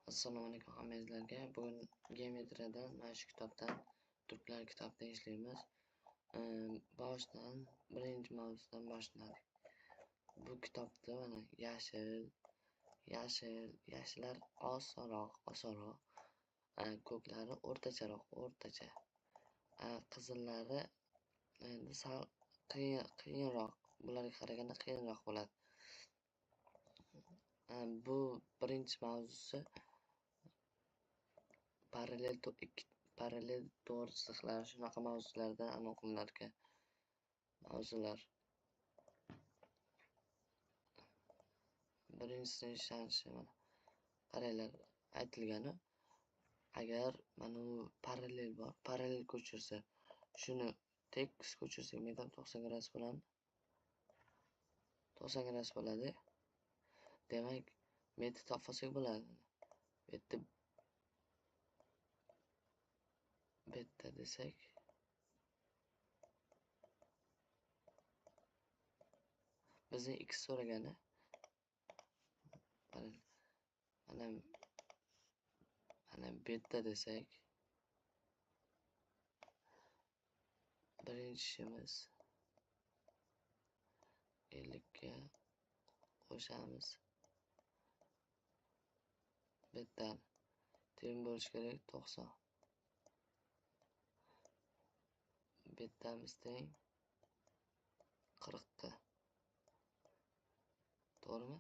Assalomu alaykum hammangizlarga. Bugun geometriyadan mana shu kitobdan turklar kitobdan ishlaymiz. Boshidan birinchi mavzudan boshladik. Bu kitobda mana yashillar osonroq, ko'klari o'rtacha. Qizillari endi sal qiyinroq, bularga qaraganda qiyinroq bo'ladi. Bu birinchi mavzusi parallel to'g'ri chiziqlar, shunaqa mavzulardan aniq mavzular. Birinchisi ishlanishi mana qaranglar, aytilgani agar mana bu parallel bor, parallel ko'chirsa, shuni tekis ko'chirsak, metam 90 gradus bo'ladi. 90 gradus bo'ladi. Demak, metni topib olsak bo'ladi. Betta desak, bizni x so'ragani mana betta desak, birinchi ishimiz 50 ga qo'shamiz. Bettani teng bo'lishi kerak 90. Bettamiz teng 40 ga. To'g'rimi?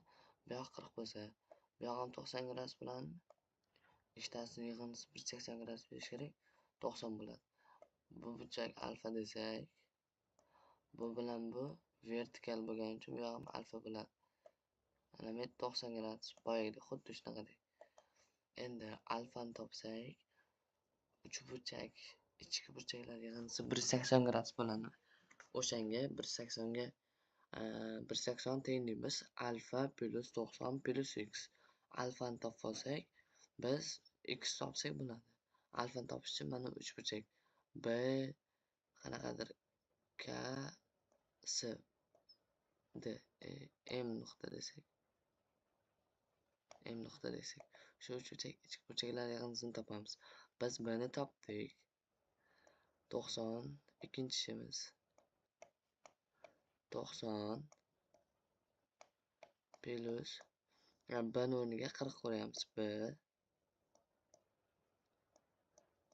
Bu yoq 40 bo'lsa, bu yoq ham 90 gradus bo'ladi. Ikkitasining yig'indisi 180 gradus berish kerak, 90 bo'ladi. Bu burchak alfa desak, bu bilan bu vertikal bo'lgani uchun bu ham alfa bo'ladi. Mana men 90 gradus boyagidek, xuddi shunaqadek. Endi alfani topsak, ichki burchaklar yig'indisi 180 gradus bo'ladi. O'shanga 180 ga 180 teng deymiz. Alfa plus 90 plus x. Alfani topib olsak, biz x topsak bo'ladi. Alfani topish uchun mana 3 burchak b qanaqadir k s d m nuqta desak. Shu 3 burchak ichki burchaklar yig'indisini topamiz. Biz buni topdik. 90 ikkinchi ishimiz. 90 plus b o'rniga 40 qo'yamiz. B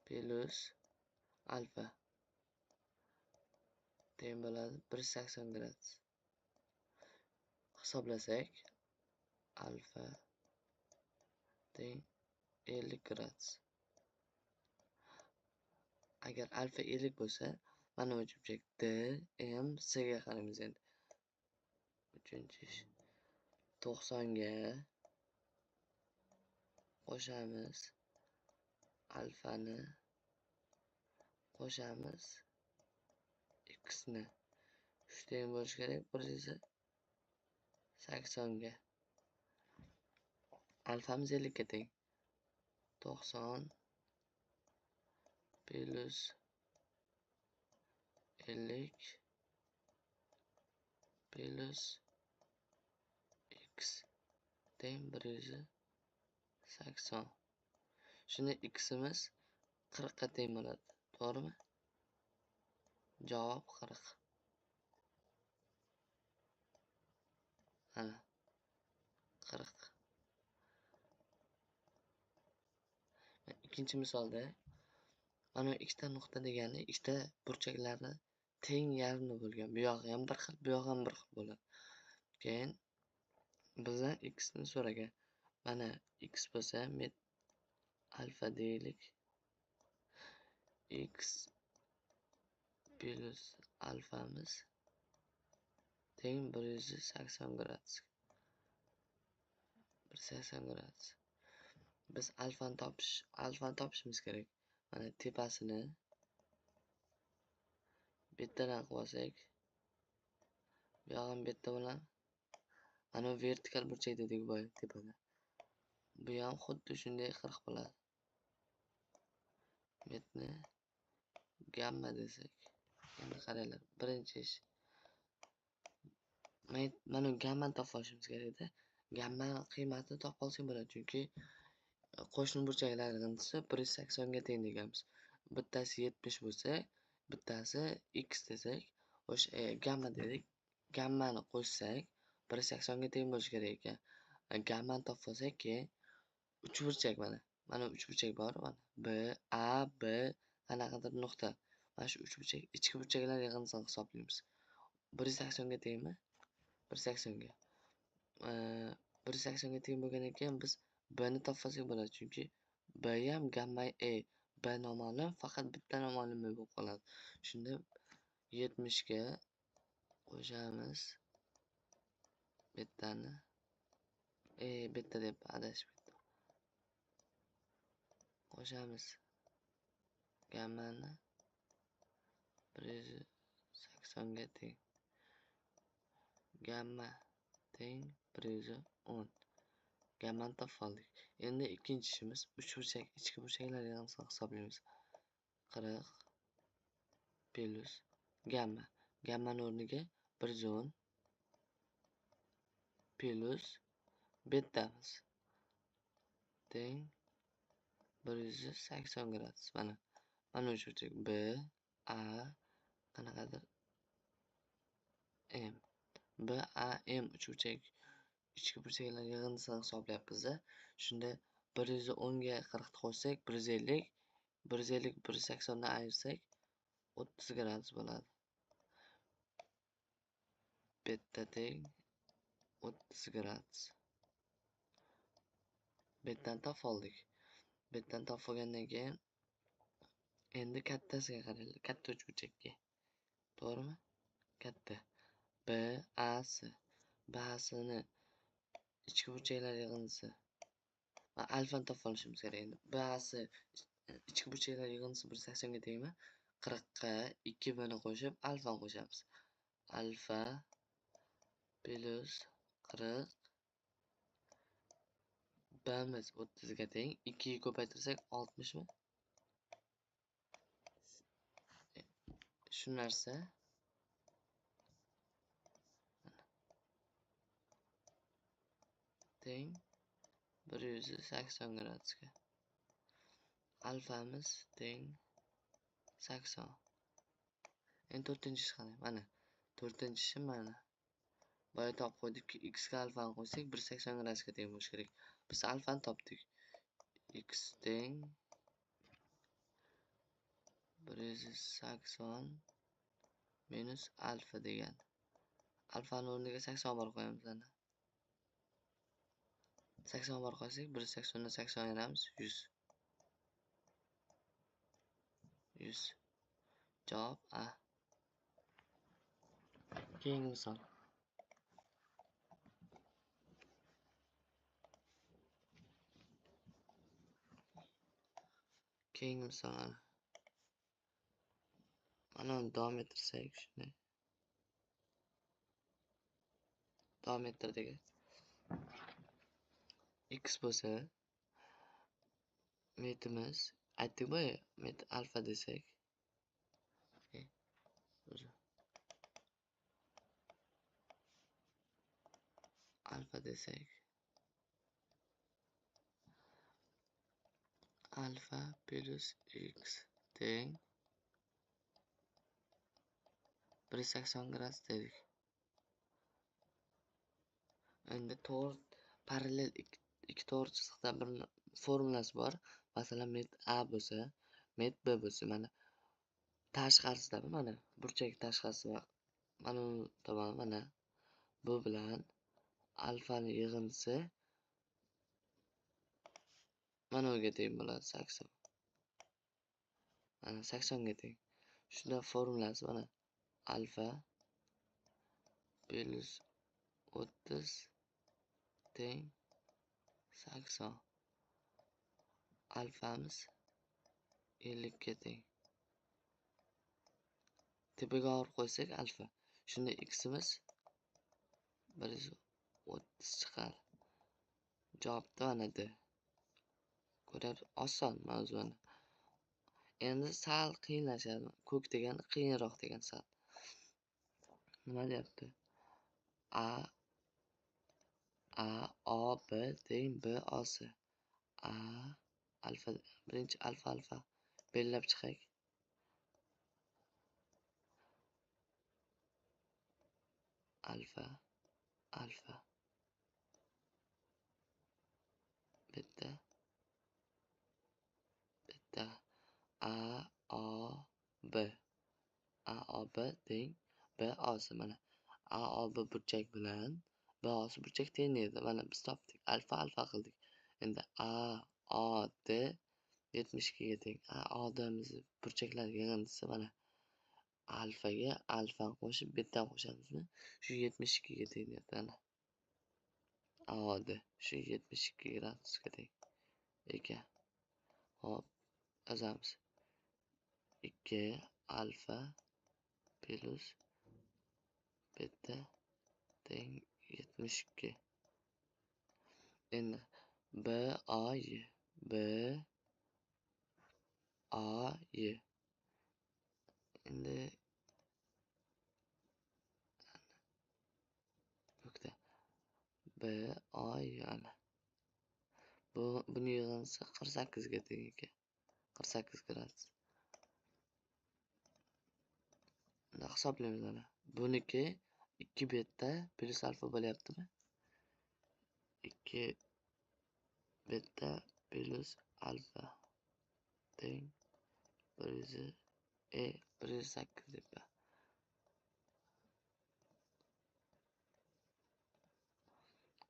plus alfa teng bo'ladi 180 gradus. Hisoblasak, alfa teng 50 gradus. Agar alfa 50 bo'lsa, mana bu burchak d, m, c ga qaraymiz endi. Uchinchi ish 90 ga qo'shamiz alfani, qo'shamiz x ni. Shu teng bo'lishi kerak 180 ga. Alfamiz 50 ga teng. 90 plus 50 plus x teng 180. Shuni x'imiz 40 ga teng bo'ladi. To'g'rimi? Javob 40. Mana 40. Ikkinchi misolda mana ikkita nuqta degani ikkita burchaklari teng yarmi bo'lgan. Bu yog'i ham bir xil, bu yog'i ham bir xil bo'ladi. Keyin bizdan x ni so'ragan. Mana x bo'lsa, alfa deylik. X plus alfamiz teng 180 gradus. 180 gradus. Biz alfani topishimiz kerak. Mana tepasini bettadan qilib olsak, bu yoq ham betta bo'ladi. Mana vertikal burchak dedik boya tepada. Bu ham xuddi shunday 40 bo'ladi. Metni gamma desak. Endi qaranglar, birinchi ish. Mana gammani topib olishimiz kerak-da. Gamma qiymatini topib olsak bo'ladi, chunki qo'shni burchaklar yig'indisi 180 ga teng deganmiz. Bittasi 70 bo'lsa, bittasi x desak, gamma dedik. Gammani qo'shsak 180 ga teng bo'lishi kerak ekan. Gammani topib olsak, keyin uchburchak mana uchburchak bor, mana B, A, B qanaqadir nuqta. Mana shu uchburchak ichki burchaklar yig'indisini hisoblaymiz. 180 ga tengmi? 180 ga. 180 ga teng bo'lgandan keyin biz B ni topib olsak bo'ladi, chunki B ham gamma B noma'lum, faqat bitta noma'lum bo'lib qoladi. Shunda 70 ga qo'shamiz bittani. Bitta deb adashib ketdim. Qo'shamiz gammani 180 ga teng. Gamma teng 110. Gammani topib oldik. Endi ikkinchi ishimiz uchburchak ichki burchaklar yig'indisini hisoblaymiz. 40 plus gamma. Gammani o'rniga 110 plus bettamiz teng 180 gradus. Mana uchburchak B, A qanaqadir M. B, A, M uchburchak ichki burchaklar yig'indisini hisoblayapmiz. Shunda 110 ga 40 ni qo'shsak 150, 150 180 dan ayirsak 30 gradus bo'ladi. Betta teng 30 gradus. Bettani topib oldik. Bettani topib olgandan keyin endi kattasiga qaraylik, katta uchburchakka. To'g'rimi? Katta. B, A, S. B, A, S ni ichki burchaklar yig'indisi. Alfani topib olishimiz kerak endi. B, A, S ichki burchaklar yig'indisi 180 ga tengmi? 40 ga 2 b ni qo'shib alfani qo'shamiz. Alfa plus 40 b'miz 30 ga teng. 2 ga ko'paytirsak 60 mi? Shu narsa teng 180 gradusga. Alfamiz teng 80. Endi to'rtinchi ish qanday? Mana to'rtinchi ishim mana. Boya topib qo'ydikki, x ga alfani qo'ysak 180 gradusga teng bo'lishi kerak. Biz alfani topdik. X teng 180 minus alfa degan. Alfani o'rniga 80 bor qo'yamiz ana. 80 bor qo'ysak 180 dan 80 ayiramiz 100. 100. Javob A. Keyingi misol. Keyingi misol mana. Mana uni davom ettirsak shunday. Davom ettirdik. X bo'lsa metimiz aytdik boya, met alfa desak. Alfa desak. Alfa plus x teng 180 gradus dedik. Endi parallel ikki to'g'ri chiziqda bir formulasi bor. Masalan, met A bo'lsa, met B bo'lsa, mana tashqarisida mana burchak tashqarisi va mana bu tomon mana bu bilan alfani yig'indisi mana bunga teng bo'ladi 80. Mana 80 ga teng. Shunda formulasi mana alfa plus 30 teng 80. Alfamiz 50 ga teng. Tepaga olib qo'ysak alfa. Shunda x'imiz 130 chiqadi. Javobda mana D. Ko'ryapsiz, oson mavzuni. Endi sal qiyinlashadi. Ko'k degan qiyinroq degan sal. Nima deyapti? A O B teng B O S. alfa, birinchi alfa belgilab chiqaylik. Alfa bitta A O B teng B osi. Mana A O B burchak bilan B osi burchak teng edi. Mana biz topdik. Alfa qildik. Endi A O D 72 ga teng. A O D'mizni burchaklar yig'indisi mana alfaga alfa qo'shib beta qo'shamizmi? Shu 72 ga teng deyapti mana. A O D shu 72 gradusga teng ekan. Hop, yozamiz. 2 alfa plus beta teng 72. Endi B O Y endi nokta B O Y ana. Buni yig'indisi 48 ga teng ekan. 48 gradus. Unda hisoblaymiz mana. Buniki 2 beta plus alfa bo'lyaptimi? 2 beta plus alfa teng 108 deb.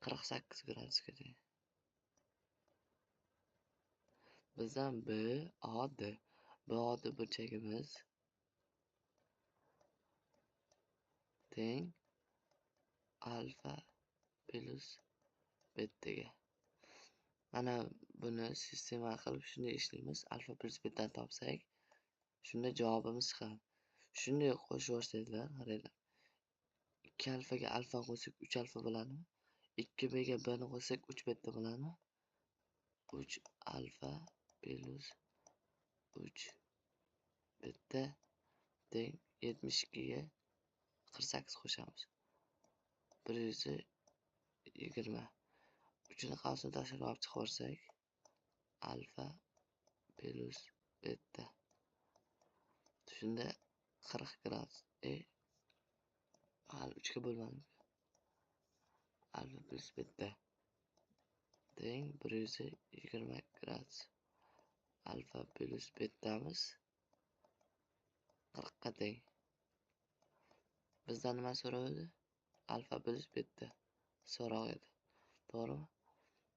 48 gradusga teng. Bizdan B O D burchagimiz teng alfa plus betaga. Mana buni sistema qilib shunday ishlaymiz. Alfa plus betani topsak, shunda javobimiz chiqadi. Shunday qo'shib yuborsanglar, qaranglar. 2 alfaga alfa qo'shsak 3 alfa bo'ladimi? 2 bga b ni qo'shsak 3 beta bo'ladimi? 3 alfa plus 3 beta teng 72 ga 48 qo'shamiz. 120. 3 ni qavsini tashqariga olib chiqib yuborsak, alfa plus beta. Shunda 40 gradus. 3 ga bo'lmadim. Alfa plus beta teng 120 gradus. Alfa plus betamiz 40 ga teng. Bizdan nima so'raydi? Alfa plus beta so'roq edi. To'g'rimi?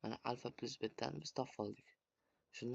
Mana alfa plus betani biz topib oldik. Shunda